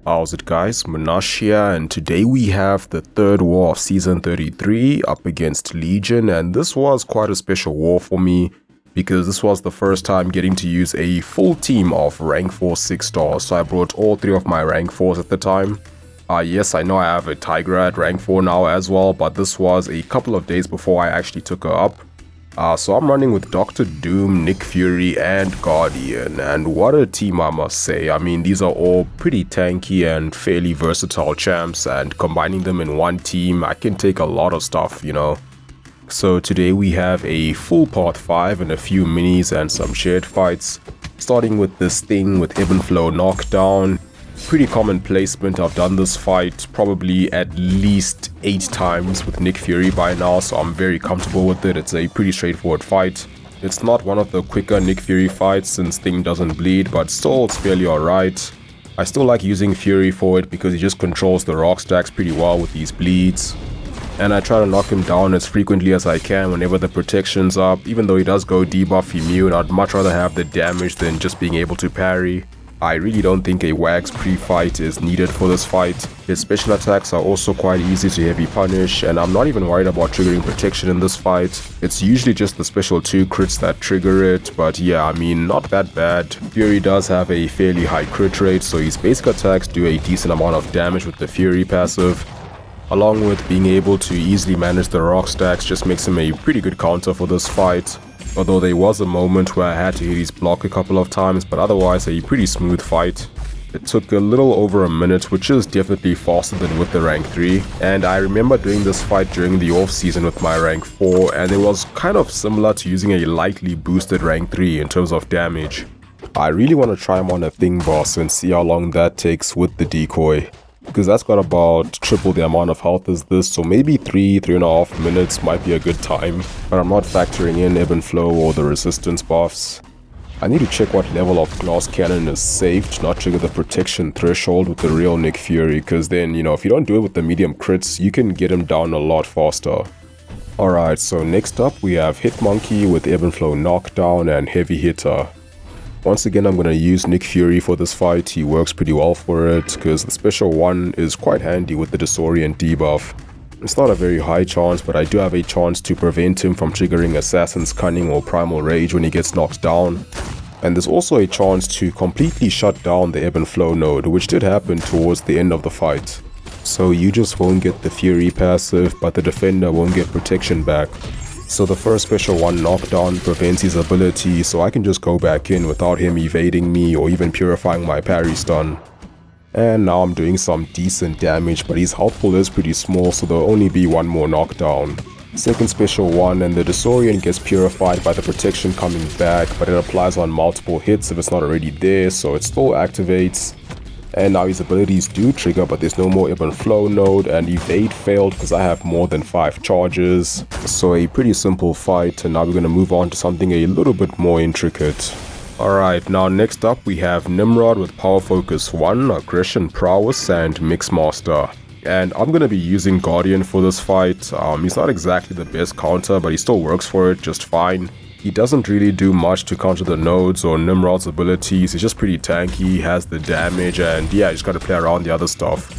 How's it guys, Munash here, and today we have the third war of season 33 up against Legion, and this was quite a special war for me because this was the first time getting to use a full team of rank 4 6 stars, so I brought all 3 of my rank 4s at the time. Yes, I know I have a Tiger at rank 4 now as well, but this was a couple of days before I actually took her up. So I'm running with Dr. Doom, Nick Fury, and Guardian, and what a team I must say. I mean, these are all pretty tanky and fairly versatile champs, and combining them in one team, I can take a lot of stuff, you know. So today we have a full part 5 and a few minis and some shared fights, starting with this thing with Ebb and Flow knockdown. Pretty common placement. I've done this fight probably at least 8 times with Nick Fury by now, so I'm very comfortable with it. It's a pretty straightforward fight. It's not one of the quicker Nick Fury fights since thing doesn't bleed, but still it's fairly alright. I still like using Fury for it because he just controls the rock stacks pretty well with these bleeds. And I try to knock him down as frequently as I can whenever the protection's up. Even though he does go debuff immune, I'd much rather have the damage than just being able to parry. I really don't think a Wags pre-fight is needed for this fight. His special attacks are also quite easy to heavy punish, and I'm not even worried about triggering protection in this fight. It's usually just the special 2 crits that trigger it, but yeah, I mean, not that bad. Fury does have a fairly high crit rate, so his basic attacks do a decent amount of damage with the Fury passive. Along with being able to easily manage the rock stacks just makes him a pretty good counter for this fight. Although there was a moment where I had to hit his block a couple of times, but otherwise a pretty smooth fight. It took a little over a minute, which is definitely faster than with the rank 3. And I remember doing this fight during the off season with my rank 4, and it was kind of similar to using a lightly boosted rank 3 in terms of damage. I really want to try him on a thing boss and see how long that takes with the decoy, because that's got about triple the amount of health as this, so maybe 3.5 minutes might be a good time, but I'm not factoring in Ebb and Flow or the resistance buffs. I need to check what level of glass cannon is safe to not trigger the protection threshold with the real Nick Fury, because then, you know, if you don't do it with the medium crits, you can get him down a lot faster. Alright, so next up we have Hitmonkey with Ebb and Flow knockdown and heavy hitter. Once again, I'm going to use Nick Fury for this fight. He works pretty well for it because the special 1 is quite handy with the disorient debuff. It's not a very high chance, but I do have a chance to prevent him from triggering Assassin's Cunning or Primal Rage when he gets knocked down. And there's also a chance to completely shut down the Ebb and Flow node, which did happen towards the end of the fight. So you just won't get the Fury passive, but the defender won't get protection back. So the first special 1 knockdown prevents his ability, so I can just go back in without him evading me or even purifying my parry stun. And now I'm doing some decent damage, but his health pool is pretty small, so there'll only be 1 more knockdown. Second special 1, and the disorient gets purified by the protection coming back, but it applies on multiple hits if it's not already there, so it still activates. And now his abilities do trigger, but there's no more Ebb and Flow node, and evade failed because I have more than 5 charges. So a pretty simple fight, and now we're going to move on to something a little bit more intricate. Alright, now next up we have Nimrod with Power Focus 1, Aggression Prowess, and Mixmaster. And I'm going to be using Guardian for this fight. He's not exactly the best counter, but he still works for it just fine. He doesn't really do much to counter the nodes or Nimrod's abilities. He's just pretty tanky, has the damage, and yeah, you just gotta play around the other stuff.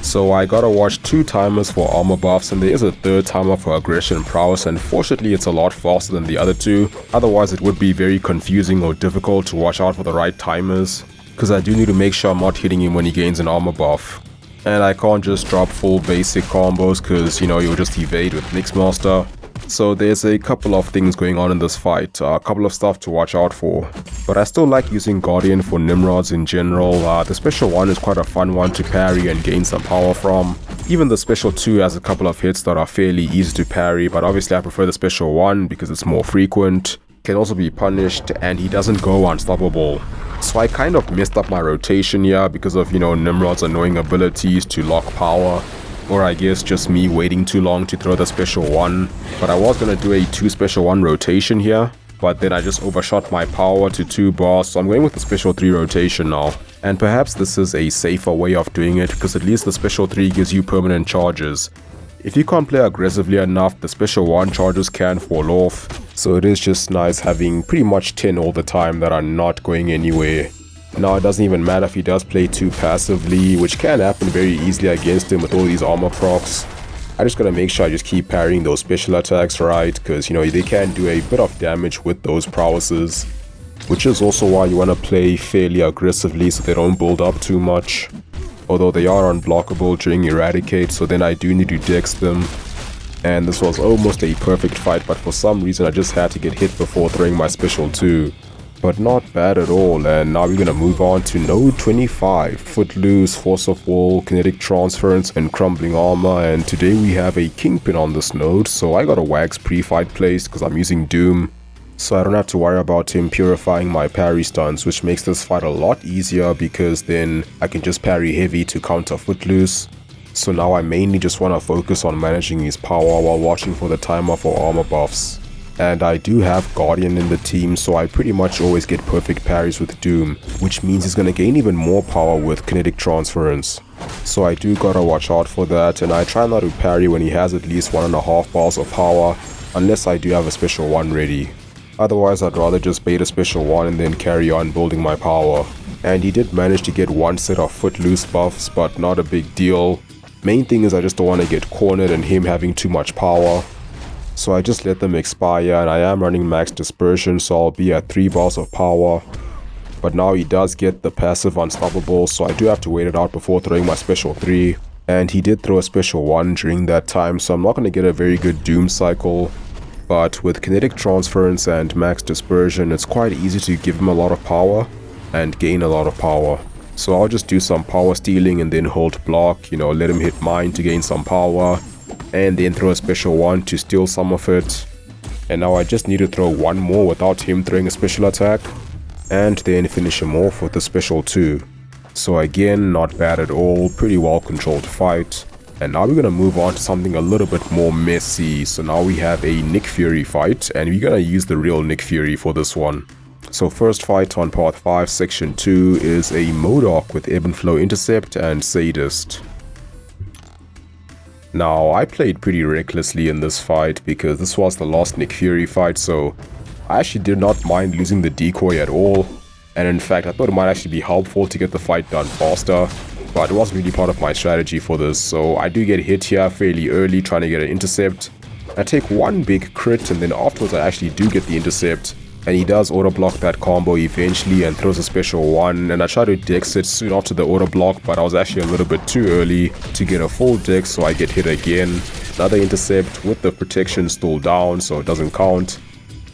So I gotta watch 2 timers for armor buffs, and there is a 3rd timer for aggression prowess, and fortunately it's a lot faster than the other 2. Otherwise it would be very confusing or difficult to watch out for the right timers, because I do need to make sure I'm not hitting him when he gains an armor buff. And I can't just drop full basic combos because, you know, you'll just evade with Mixmaster. So there's a couple of things going on in this fight, a couple of stuff to watch out for. But I still like using Guardian for Nimrods in general. The special 1 is quite a fun one to parry and gain some power from. Even the special 2 has a couple of hits that are fairly easy to parry, but obviously I prefer the special 1 because it's more frequent, can also be punished, and he doesn't go unstoppable. So I kind of messed up my rotation here because of, you know, Nimrod's annoying abilities to lock power. Or I guess just me waiting too long to throw the special 1. But I was gonna do a 2 special 1 rotation here, but then I just overshot my power to 2 bars, so I'm going with the special 3 rotation now. And perhaps this is a safer way of doing it, because at least the special 3 gives you permanent charges. If you can't play aggressively enough, the special 1 charges can fall off, so it is just nice having pretty much 10 all the time that are not going anywhere. Now it doesn't even matter if he does play too passively, which can happen very easily against him with all these armor procs. I just gotta make sure I just keep parrying those special attacks right, because you know they can do a bit of damage with those prowesses. Which is also why you wanna play fairly aggressively so they don't build up too much. Although they are unblockable during Eradicate, so then I do need to dex them. And this was almost a perfect fight, but for some reason I just had to get hit before throwing my special 2. But not bad at all, and now we're gonna move on to node 25, Footloose, Force of Will, Kinetic Transference, and Crumbling Armor, and today we have a Kingpin on this node, so I got a Wax pre-fight placed because I'm using Doom. So I don't have to worry about him purifying my parry stuns, which makes this fight a lot easier because then I can just parry heavy to counter Footloose. So now I mainly just want to focus on managing his power while watching for the timer for armor buffs. And I do have Guardian in the team, so I pretty much always get perfect parries with Doom, which means he's gonna gain even more power with Kinetic Transference. So I do gotta watch out for that, and I try not to parry when he has at least 1.5 bars of power, unless I do have a special 1 ready. Otherwise I'd rather just bait a special 1 and then carry on building my power. And he did manage to get 1 set of Footloose buffs, but not a big deal. Main thing is I just don't want to get cornered and him having too much power. So I just let them expire, and I am running max dispersion, so I'll be at 3 bars of power. But now he does get the passive Unstoppable, so I do have to wait it out before throwing my special 3. And he did throw a special 1 during that time, so I'm not going to get a very good Doom cycle. But with Kinetic Transference and max dispersion, it's quite easy to give him a lot of power and gain a lot of power. So I'll just do some power stealing and then hold block, you know, let him hit mine to gain some power. And then throw a special 1 to steal some of it. And now I just need to throw 1 more without him throwing a special attack. And then finish him off with a special 2. So again, not bad at all, pretty well controlled fight. And now we're gonna move on to something a little bit more messy. So now we have a Nick Fury fight, and we're gonna use the real Nick Fury for this one. So first fight on Path 5 Section 2 is a Modok with Ebb and Flow Intercept and Sadist. Now, I played pretty recklessly in this fight because this was the last Nick Fury fight, so I actually did not mind losing the decoy at all. And in fact, I thought it might actually be helpful to get the fight done faster, but it wasn't really part of my strategy for this, so I do get hit here fairly early trying to get an intercept. I take 1 big crit, and then afterwards I actually do get the intercept. And he does auto block that combo eventually and throws a special 1, and I try to dex it soon after the auto block, but I was actually a little bit too early to get a full dex, so I get hit again. Another intercept with the protection still down, so it doesn't count.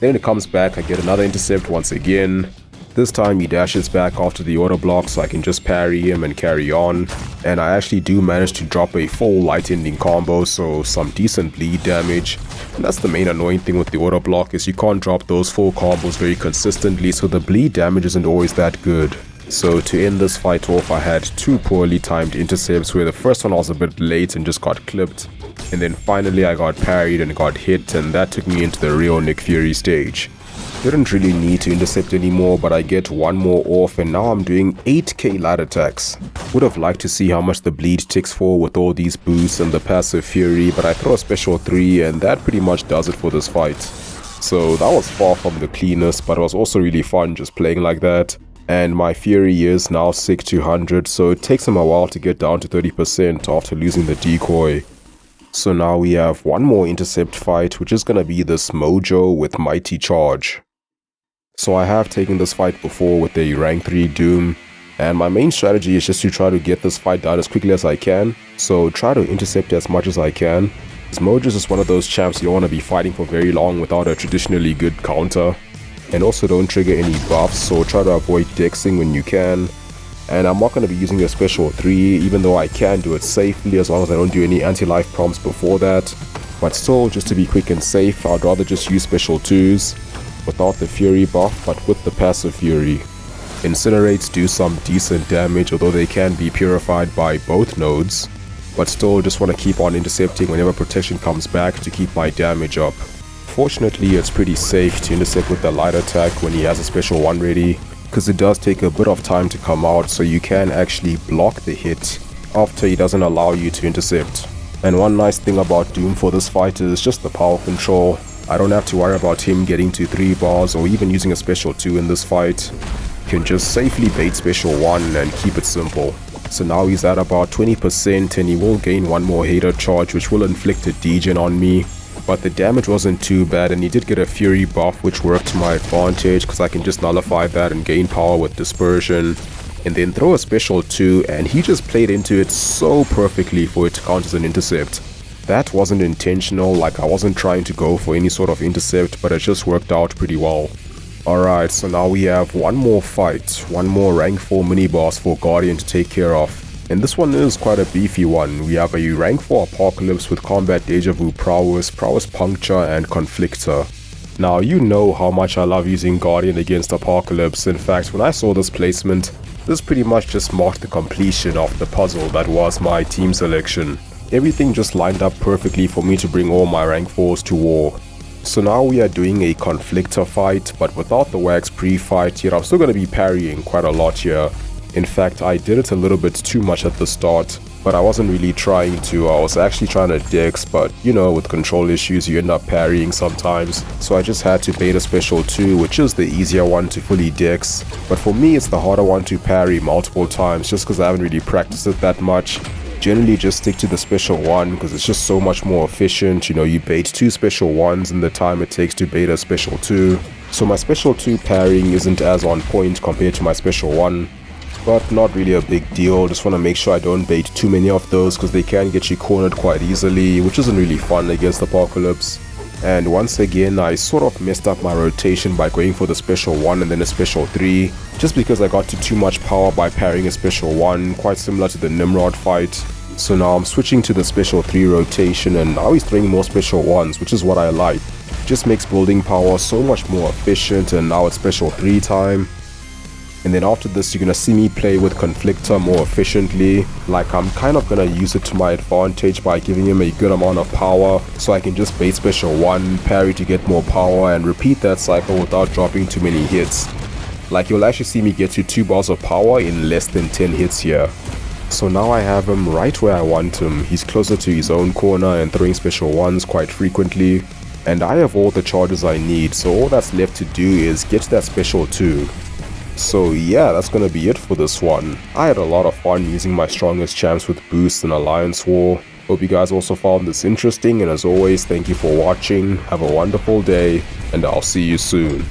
Then it comes back, I get another intercept once again. This time he dashes back after the auto block, so I can just parry him and carry on. And I actually do manage to drop a full light ending combo, so some decent bleed damage. And that's the main annoying thing with the auto block, is you can't drop those full combos very consistently, so the bleed damage isn't always that good. So to end this fight off, I had 2 poorly timed intercepts, where the first one I was a bit late and just got clipped. And then finally I got parried and got hit, and that took me into the real Nick Fury stage. Didn't really need to intercept anymore, but I get 1 more off, and now I'm doing 8k light attacks. Would have liked to see how much the bleed ticks for with all these boosts and the passive fury, but I throw a special 3 and that pretty much does it for this fight. So that was far from the cleanest, but it was also really fun just playing like that. And my fury is now sick to 100, so it takes him a while to get down to 30% after losing the decoy. So now we have 1 more intercept fight, which is gonna be this Mojo with Mighty Charge. So I have taken this fight before with a rank 3 Doom, and my main strategy is just to try to get this fight done as quickly as I can, so try to intercept as much as I can. This Mojo is just one of those champs you don't want to be fighting for very long without a traditionally good counter, and also don't trigger any buffs, so try to avoid dexing when you can. And I'm not going to be using a special 3, even though I can do it safely as long as I don't do any anti-life prompts before that. But still, just to be quick and safe, I'd rather just use special 2s. Without the fury buff, but with the passive fury. Incinerates do some decent damage, although they can be purified by both nodes, but still just want to keep on intercepting whenever protection comes back to keep my damage up. Fortunately, it's pretty safe to intercept with the light attack when he has a special 1 ready, because it does take a bit of time to come out, so you can actually block the hit after he doesn't allow you to intercept. And one nice thing about Doom for this fight is just the power control. I don't have to worry about him getting to 3 bars or even using a special 2 in this fight. can just safely bait special 1 and keep it simple. So now he's at about 20% and he will gain one more hater charge which will inflict a degen on me. But the damage wasn't too bad and he did get a fury buff which worked to my advantage because I can just nullify that and gain power with dispersion. And then throw a special 2 and he just played into it so perfectly for it to count as an intercept. That wasn't intentional, like I wasn't trying to go for any sort of intercept, but it just worked out pretty well. Alright, so now we have one more fight, one more rank 4 mini-boss for Guardian to take care of. And this one is quite a beefy one. We have a rank 4 Apocalypse with combat deja vu Prowess, Puncture and Conflictor. Now you know how much I love using Guardian against Apocalypse. In fact, when I saw this placement, this pretty much just marked the completion of the puzzle that was my team selection. Everything just lined up perfectly for me to bring all my rank 4s to war. So now we are doing a Conflictor fight, but without the wax pre-fight, yet I'm still going to be parrying quite a lot here. In fact, I did it a little bit too much at the start, but I wasn't really trying to. I was actually trying to dex, but you know, with control issues you end up parrying sometimes. So I just had to bait a special 2, which is the easier one to fully dex. But for me it's the harder one to parry multiple times just because I haven't really practiced it that much. Generally just stick to the special 1 because it's just so much more efficient. You know, you bait 2 special 1s in the time it takes to bait a special 2. So my special 2 parrying isn't as on point compared to my special 1. But not really a big deal. Just want to make sure I don't bait too many of those because they can get you cornered quite easily, which isn't really fun against Apocalypse. And once again I sort of messed up my rotation by going for the special 1 and then a special 3, just because I got to too much power by parrying a special 1, quite similar to the Nimrod fight. So now I'm switching to the special 3 rotation and now he's throwing more special 1s, which is what I like. Just makes building power so much more efficient, and now it's special 3 time. And then after this you're gonna see me play with Conflictor more efficiently. Like I'm kind of gonna use it to my advantage by giving him a good amount of power, so I can just bait special 1, parry to get more power and repeat that cycle without dropping too many hits. Like you'll actually see me get to 2 bars of power in less than 10 hits here. So now I have him right where I want him. He's closer to his own corner and throwing special 1s quite frequently. And I have all the charges I need, so all that's left to do is get that special 2. So yeah, that's gonna be it for this one. I had a lot of fun using my strongest champs with boosts in Alliance War. Hope you guys also found this interesting, and as always, thank you for watching. Have a wonderful day, and I'll see you soon.